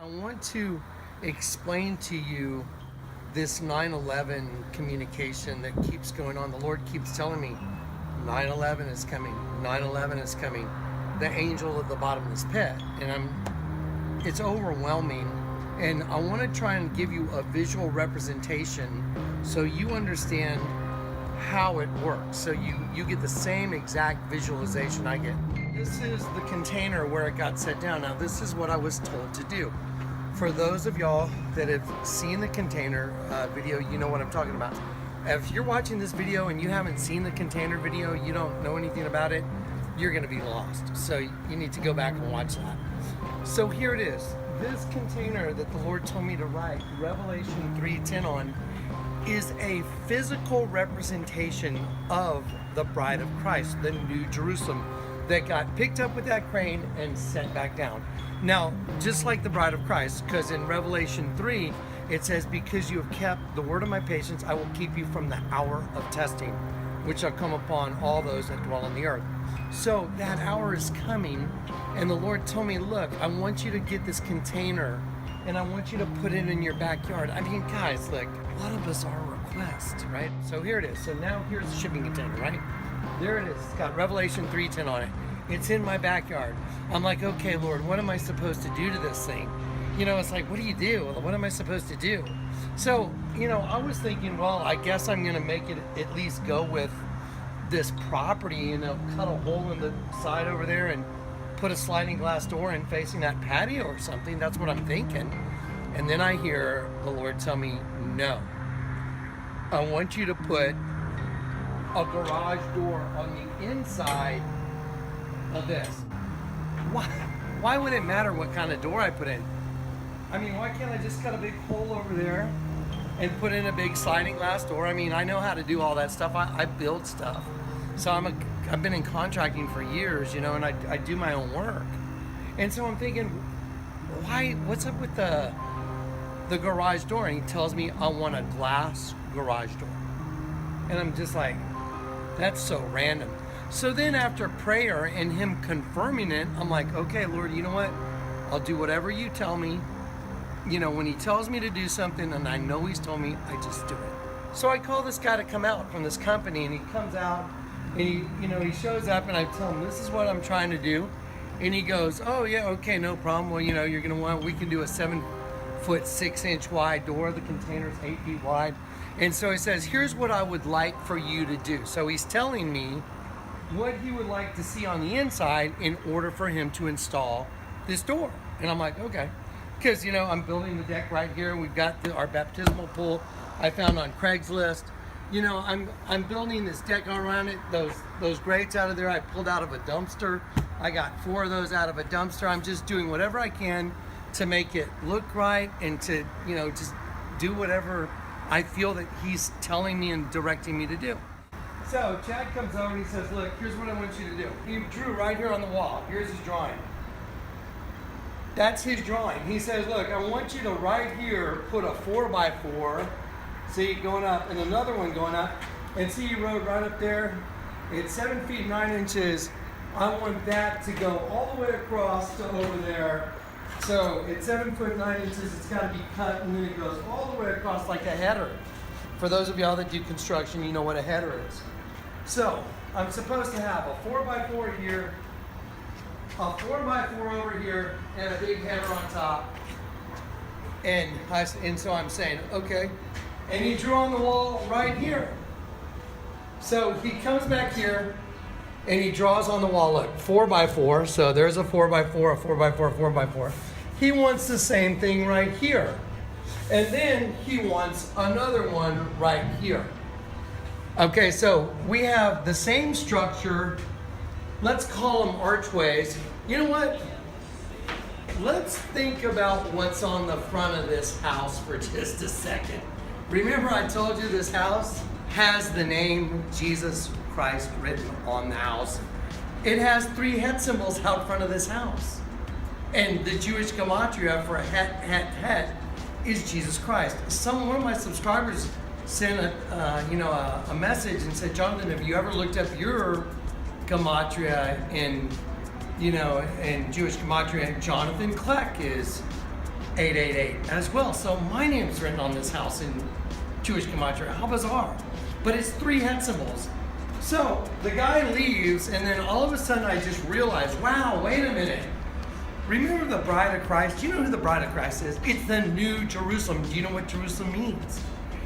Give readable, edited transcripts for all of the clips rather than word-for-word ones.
I want to explain to you this 9/11 communication that keeps going on. The Lord keeps telling me 9/11 is coming, 9/11 is coming, the angel at the bottomless pit. And it's overwhelming. And I want to try and give you a visual representation so you understand how it works. So you get the same exact visualization I get. This is the container where it got set down. Now this is what I was told to do. For those of y'all that have seen the container video, you know what I'm talking about. If you're watching this video and you haven't seen the container video, you don't know anything about it, you're gonna be lost. So you need to go back and watch that. So here it is. This container that the Lord told me to write Revelation 3:10 on is a physical representation of the bride of Christ, the New Jerusalem, that got picked up with that crane and sent back down. Now, just like the bride of Christ, because in Revelation 3, it says, because you have kept the word of my patience, I will keep you from the hour of testing, which shall come upon all those that dwell on the earth. So that hour is coming, and the Lord told me, look, I want you to get this container, and I want you to put it in your backyard. I mean, guys, look, what a bizarre request, right? So here it is. So now here's the shipping container, right? There it is. It's got Revelation 3:10 on it. It's in my backyard. I'm like, okay, Lord, what am I supposed to do to this thing? You know, it's like, what do you do? What am I supposed to do? So, you know, I was thinking, well, I guess I'm going to make it at least go with this property, you know, cut a hole in the side over there and put a sliding glass door in facing that patio or something. That's what I'm thinking. And then I hear the Lord tell me, no. I want you to put a garage door on the inside of this. Why would it matter what kind of door I put in? I mean, why can't I just cut a big hole over there and put in a big sliding glass door? I mean, I know how to do all that stuff. I build stuff. So I've been in contracting for years, you know, and I do my own work. And so I'm thinking, what's up with the garage door? And he tells me I want a glass garage door. And I'm just like, that's so random. So then after prayer and him confirming it, I'm like, okay, Lord, you know what? I'll do whatever you tell me. You know, when he tells me to do something and I know he's told me, I just do it. So I call this guy to come out from this company, and he comes out and he shows up, and I tell him, this is what I'm trying to do. And he goes, oh yeah, okay, no problem. Well, you know, we can do a 7-foot 6-inch wide door. The container's 8 feet wide. And so he says, here's what I would like for you to do. So he's telling me what he would like to see on the inside in order for him to install this door. And I'm like, okay. Because, you know, I'm building the deck right here. We've got our baptismal pool I found on Craigslist. You know, I'm building this deck around it. Those grates out of there I pulled out of a dumpster. I got 4 of those out of a dumpster. I'm just doing whatever I can to make it look right and to, you know, just do whatever I feel that he's telling me and directing me to do. So Chad comes over and he says, look, here's what I want you to do. He drew right here on the wall. Here's his drawing. That's his drawing. He says, look, I want you to right here put a 4x4, see, going up, and another one going up. And see, he wrote right up there, it's 7 feet 9 inches. I want that to go all the way across to over there. So it's 7 foot 9 inches, it's got to be cut, and then it goes all the way across like a header. For those of y'all that do construction, you know what a header is. So I'm supposed to have a 4x4 here, a 4x4 over here, and a big header on top. And so I'm saying, okay. And he drew on the wall right here. So he comes back here, and he draws on the wall, look, 4x4. So there's a 4x4, a 4x4, a 4x4. He wants the same thing right here. And then he wants another one right here. Okay, so we have the same structure. Let's call them archways. You know what? Let's think about what's on the front of this house for just a second. Remember I told you this house has the name Jesus Christ written on the house. It has 3 het symbols out front of this house. And the Jewish gematria for het is Jesus Christ. One of my subscribers sent a message and said, Jonathan, have you ever looked up your gematria in Jewish gematria? TheJonathanKleck is 888 as well. So my name's written on this house in Jewish Gematria. How bizarre. But it's 3 head symbols. So the guy leaves, and then all of a sudden I just realized, wow, wait a minute. Remember the bride of Christ? Do you know who the bride of Christ is? It's the New Jerusalem. Do you know what Jerusalem means?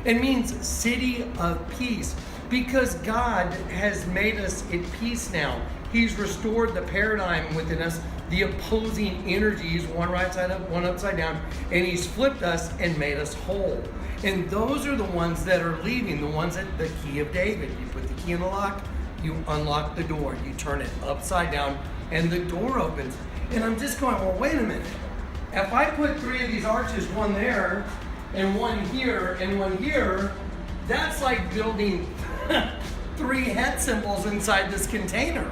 It means city of peace, because God has made us at peace now. He's restored the paradigm within us, the opposing energies, one right side up, one upside down, and he's flipped us and made us whole. And those are the ones that are leaving, the ones at the key of David. You put the key in the lock, you unlock the door, you turn it upside down, and the door opens. And I'm just going, well, wait a minute. If I put 3 of these arches, one there, and one here, and one here, that's like building 3 head symbols inside this container.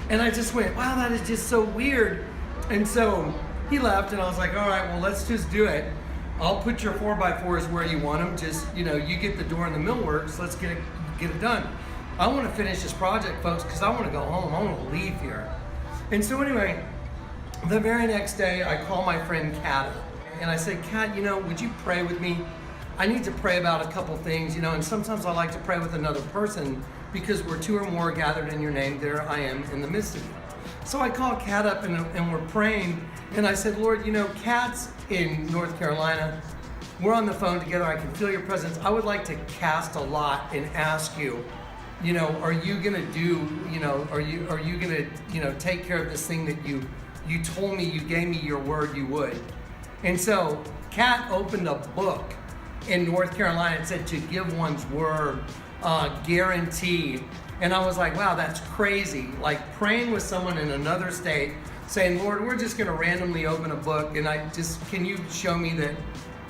And I just went, wow, that is just so weird. And so he left, and I was like, all right, well, let's just do it. I'll put your 4x4s where you want them. Just, you get the door in the millworks. Let's get it done. I want to finish this project, folks, because I want to go home. I want to leave here. And so anyway, the very next day, I call my friend Kat, and I said, Kat, would you pray with me? I need to pray about a couple things, and sometimes I like to pray with another person, because where 2 or more gathered in your name, there I am in the midst of you. So I called Kat up, and we're praying, and I said, Lord, Kat's in North Carolina. We're on the phone together. I can feel your presence. I would like to cast a lot and ask you, are you gonna do, are you gonna, take care of this thing that you told me, you gave me your word you would. And so Kat opened a book in North Carolina. It said to give one's word, guarantee. And I was like, wow, that's crazy. Like praying with someone in another state, saying, Lord, we're just going to randomly open a book, and can you show me that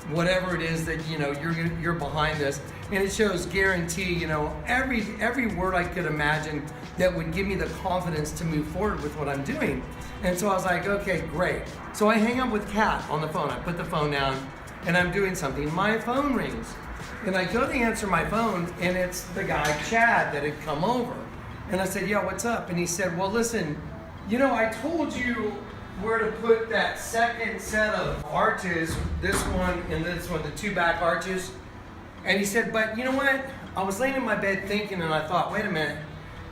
whatever it is that you're behind this? And it shows guarantee, every word I could imagine that would give me the confidence to move forward with what I'm doing. And so I was like, okay, great. So I hang up with Kat on the phone. I put the phone down, and I'm doing something. My phone rings, and I go to answer my phone, and it's the guy Chad that had come over. And I said, yeah, what's up? And he said, well, listen, I told you where to put that second set of arches, this one and this one, the 2 back arches. And he said, but you know what? I was laying in my bed thinking, and I thought, wait a minute,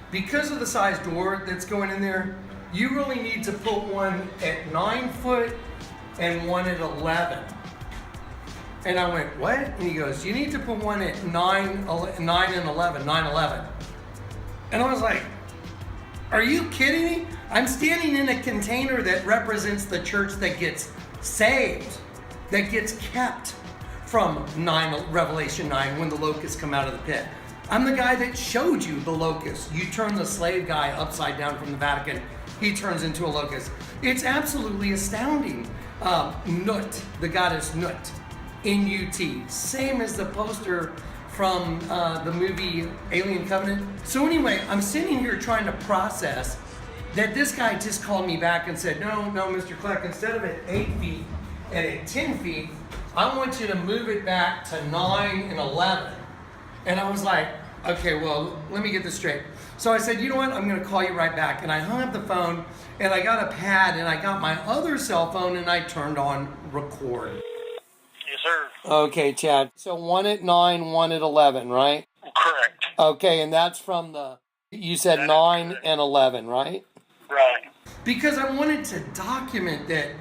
because of the size door that's going in there, you really need to put one at 9 foot and one at 11. And I went, what? And he goes, you need to put one at 9 and 11, 9-11. And I was like, are you kidding me? I'm standing in a container that represents the church that gets saved, that gets kept from Revelation 9 when the locusts come out of the pit. I'm the guy that showed you the locust. You turn the slave guy upside down from the Vatican, he turns into a locust. It's absolutely astounding. Nut, the goddess Nut, N-U-T, same as the poster from the movie Alien Covenant. So anyway, I'm sitting here trying to process that this guy just called me back and said, no, Mr. Kleck, instead of at 8 feet and at 10 feet, I want you to move it back to 9 and 11. And I was like, okay, well, let me get this straight. So I said, you know what, I'm gonna call you right back. And I hung up the phone, and I got a pad, and I got my other cell phone, and I turned on record. Yes, sir. Okay, Chad. So 1 at 9, 1 at 11, right? Correct. Okay, and that's from you said 9 and 11, right? Right. Because I wanted to document that,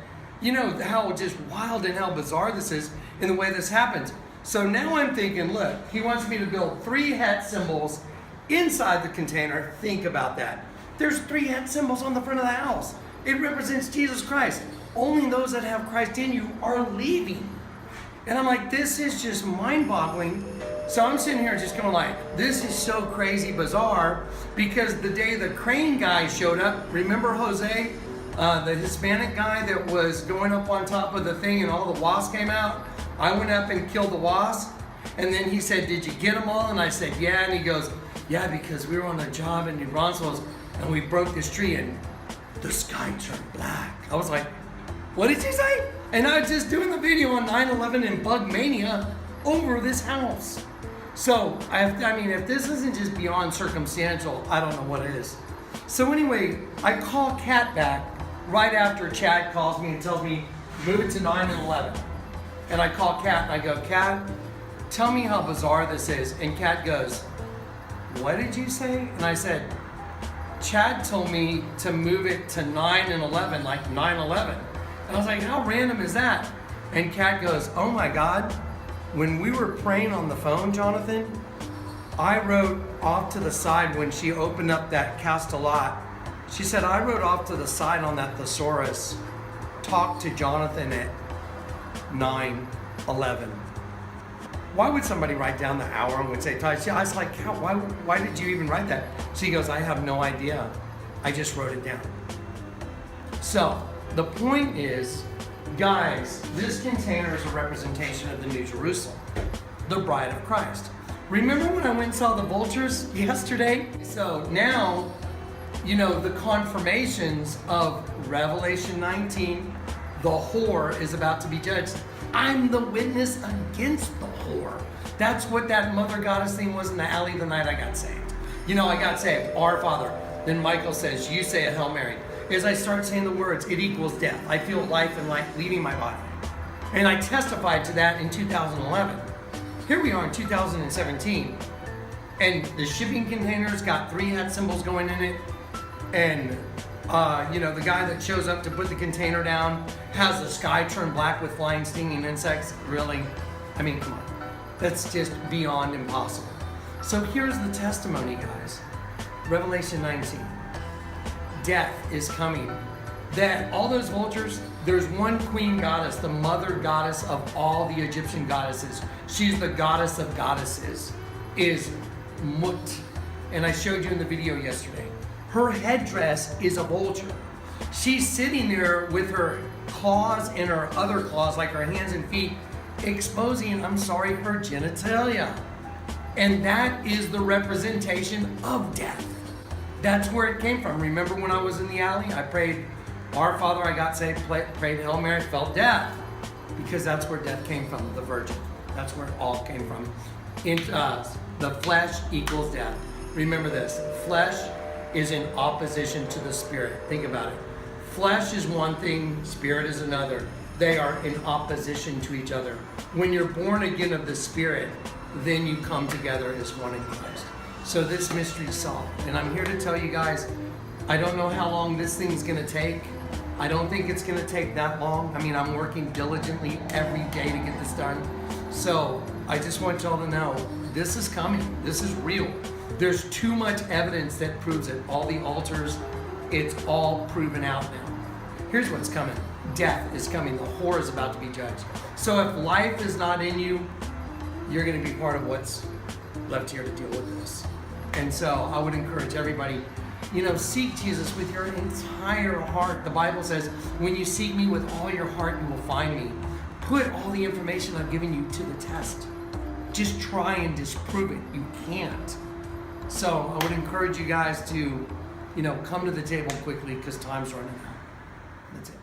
how just wild and how bizarre this is in the way this happens. So now I'm thinking, look, he wants me to build 3 head symbols inside the container. Think about that. There's 3 head symbols on the front of the house. It represents Jesus Christ. Only those that have Christ in you are leaving. And I'm like, this is just mind-boggling. So I'm sitting here just going like, this is so crazy bizarre, because the day the crane guy showed up, remember Jose, the Hispanic guy that was going up on top of the thing and all the wasps came out? I went up and killed the wasp, and then he said, did you get them all? And I said, yeah. And he goes, yeah, because we were on a job in New Braunfels and we broke this tree and the sky turned black. I was like, what did you say? And I was just doing the video on 9/11 and Bug Mania over this house. So, I mean, if this isn't just beyond circumstantial, I don't know what is. So anyway, I call Kat back right after Chad calls me and tells me, move it to 9 and 11. And I call Kat and I go, Kat, tell me how bizarre this is. And Kat goes, what did you say? And I said, Chad told me to move it to 9 and 11, like 9/11. And I was like, how random is that? And Kat goes, oh my God, when we were praying on the phone, Jonathan, I wrote off to the side when she opened up that Castellat. She said, I wrote off to the side on that thesaurus, talk to Jonathan at 9/11. Why would somebody write down the hour and would say, I was like, why did you even write that? She goes, I have no idea. I just wrote it down. So the point is, guys, this container is a representation of the New Jerusalem, the bride of Christ. Remember when I went and saw the vultures yesterday? So now, you know, the confirmations of Revelation 19, the whore is about to be judged. I'm the witness against the whore. That's what that mother goddess thing was in the alley the night I got saved. You know, I got saved, Our Father. Then Michael says, you say a Hail Mary. As I start saying the words, it equals death. I feel life and life leaving my body. And I testified to that in 2011. Here we are in 2017. And the shipping container's got 3 hat symbols going in it. And you know, the guy that shows up to put the container down has the sky turn black with flying stinging insects. Really? I mean, come on. That's just beyond impossible. So here's the testimony, guys. Revelation 19. Death is coming. That all those vultures, there's one queen goddess, the mother goddess of all the Egyptian goddesses. She's the goddess of goddesses, is Mut. And I showed you in the video yesterday. Her headdress is a vulture. She's sitting there with her claws and her other claws, like her hands and feet, exposing, her genitalia. And that is the representation of death. That's where it came from. Remember when I was in the alley? I prayed, Our Father, I got saved, prayed Hail Mary, felt death. Because that's where death came from, the virgin. That's where it all came from. The flesh equals death. Remember this, flesh is in opposition to the spirit. Think about it. Flesh is one thing, spirit is another. They are in opposition to each other. When you're born again of the spirit, then you come together as one in Christ. So this mystery is solved. And I'm here to tell you guys, I don't know how long this thing's gonna take. I don't think it's gonna take that long. I mean, I'm working diligently every day to get this done. So I just want y'all to know, this is coming. This is real. There's too much evidence that proves it. All the altars, it's all proven out now. Here's what's coming. Death is coming. The whore is about to be judged. So if life is not in you, you're going to be part of what's left here to deal with this. And so I would encourage everybody, you know, seek Jesus with your entire heart. The Bible says, when you seek me with all your heart, you will find me. Put all the information I've given you to the test. Just try and disprove it. You can't. So I would encourage you guys to, you know, come to the table quickly because time's running out. That's it.